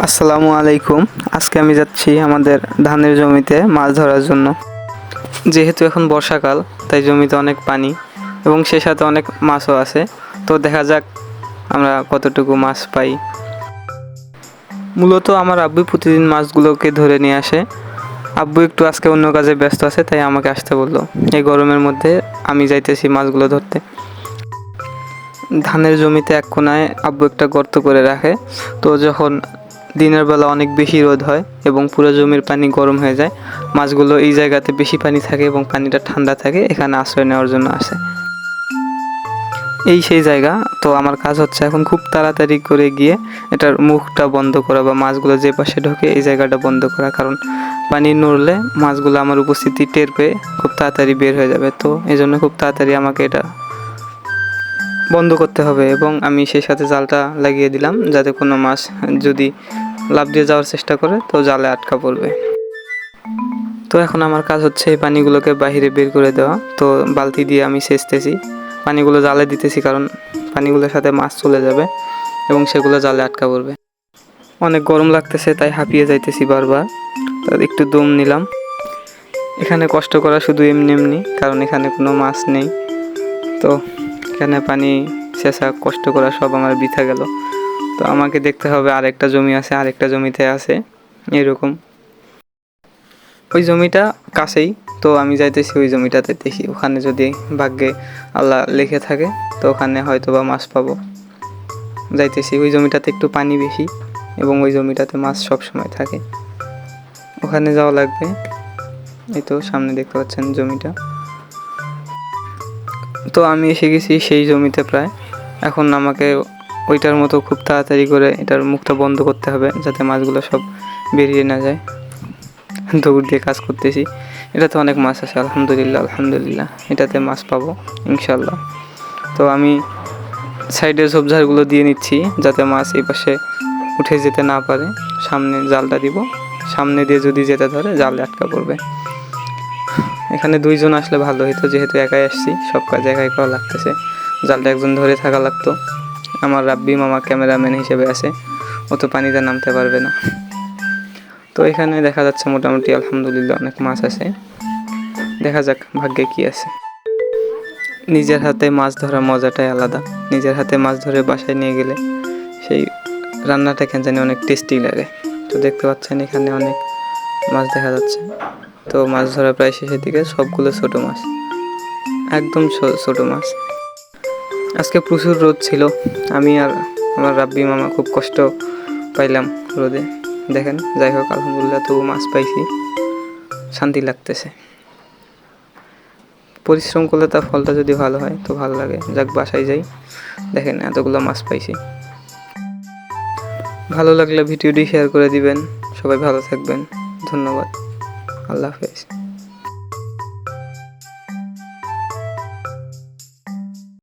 আসসালামু আলাইকুম। আজকে আমি যাচ্ছি আমাদের ধানের জমিতে মাছ ধরার জন্য। যেহেতু এখন বর্ষাকাল, তাই জমিতে অনেক পানি এবং সে সাথে অনেক মাছও আছে। তো দেখা যাক আমরা কতটুকু মাছ পাই। মূলত আমার আব্বু প্রতিদিন মাছগুলোকে ধরে নিয়ে আসে। আব্বু একটু আজকে অন্য কাজে ব্যস্ত আছে, তাই আমাকে আসতে বললো। এই গরমের মধ্যে আমি যাইতেছি মাছগুলো ধরতে। ধানের জমিতে এক কোনায় আব্বু একটা গর্ত করে রাখে। তো যখন দিনের বেলা অনেক বেশি রোদ হয় এবং পুরো জমির পানি গরম হয়ে যায়, মাছগুলো এই জায়গাতে বেশি পানি থাকে এবং পানিটা ঠান্ডা থাকে, এখানে আশ্রয় নেওয়ার জন্য আসে। এই সেই জায়গা। তো আমার কাজ হচ্ছে এখন খুব তাড়াতাড়ি করে গিয়ে এটার মুখটা বন্ধ করা বা মাছগুলো যে পাশে ঢোকে এই জায়গাটা বন্ধ করা, কারণ পানি নড়লে মাছগুলো আমার উপস্থিতি টের পেয়ে খুব তাড়াতাড়ি বের হয়ে যাবে। তো এই জন্য খুব তাড়াতাড়ি আমাকে এটা বন্ধ করতে হবে এবং আমি সেই সাথে জালটা লাগিয়ে দিলাম, যাতে কোনো মাছ যদি লাফ দিয়ে যাওয়ার চেষ্টা করে তো জালে আটকা পড়বে। তো এখন আমার কাজ হচ্ছে এই পানিগুলোকে বাইরে বের করে দেওয়া। তো বালতি দিয়ে আমি সেচতেছি, পানিগুলো জালে দিতেছি, কারণ পানিগুলোর সাথে মাছ চলে যাবে এবং সেগুলো জালে আটকা পড়বে। অনেক গরম লাগতেছে, তাই হাঁপিয়ে যাইতেছি বারবার। তো একটু দম নিলাম। এখানে কষ্ট করা শুধু এমনি, কারণ এখানে কোনো মাছ নেই। তো এখানে পানি সেচা কষ্ট করা সব আমার বৃথা গেল। তো আমাকে দেখতে হবে আরেকটা জমি আছে, আরেকটা জমিতে আছে এরকম। ওই জমিটা কাছেই, তো আমি যাইতেছি ওই জমিটাতে, দেখি ওখানে যদি ভাগ্যে আল্লাহ লিখে থাকে তো ওখানে হয়তো বা মাছ পাবো। যাইতেছি ওই জমিটাতে, একটু পানি বেশি এবং ওই জমিটাতে মাছ সব সময় থাকে। ওখানে যাওয়া লাগবে। এই তো সামনে দেখতে পাচ্ছেন জমিটা। তো আমি এসে গেছি সেই জমিতে প্রায়। এখন আমাকে ওইটার মতো খুব তাড়াতাড়ি করে এটার মুখটা বন্ধ করতে হবে, যাতে মাছগুলো সব বেরিয়ে না যায়। দৌড় দিয়ে কাজ করতেছি। এটাতে অনেক মাছ আছে, আলহামদুলিল্লাহ এটাতে মাছ পাবো ইনশাল্লাহ। তো আমি সাইডের ঝোপঝাড়গুলো দিয়ে নিচ্ছি, যাতে মাছ এই পাশে উঠে যেতে না পারে। সামনে জালটা দিব, সামনে দিয়ে যদি যেতে ধরে জালে আটকা পড়বে। এখানে দুইজন আসলে ভালো হতো, যেহেতু একাই আসছি, সব কাজ একাই করা লাগতেছে। জালটা একজন ধরে থাকা লাগতো। আমার রাব্বি মামা ক্যামেরাম্যান হিসেবে আছে, ও তো পানিতে নামতে পারবে না। তো এখানে দেখা যাচ্ছে মোটামুটি আলহামদুলিল্লাহ অনেক মাছ আছে। দেখা যাক ভাগ্যে কি আছে। নিজের হাতে মাছ ধরার মজাটাই আলাদা। নিজের হাতে মাছ ধরে বাসায় নিয়ে গেলে সেই রান্নাটা কেন জানি অনেক টেস্টি লাগে। তো দেখতে পাচ্ছেন এখানে অনেক মাছ দেখা যাচ্ছে। তো মাছ ধরা প্রায় শেষের দিকে, সবগুলো ছোট মাছ, একদম ছোট মাছ। আজকে প্রচুর রোদ ছিল, আমি আর আমার রাব্বি মামা খুব কষ্ট পাইলাম রোদে। দেখেন, যাই হোক আলহামদুলিল্লাহ তবু মাছ পাইছি, শান্তি লাগতেছে। পরিশ্রম করলে তার ফলটা যদি ভালো হয় তো ভালো লাগে। যাক, বাসায় যাই। দেখেন এতগুলো মাছ পাইছি। ভালো লাগলে ভিডিওটি শেয়ার করে দিবেন। সবাই ভালো থাকবেন। ধন্যবাদ। আল্লাহ হাফেজ।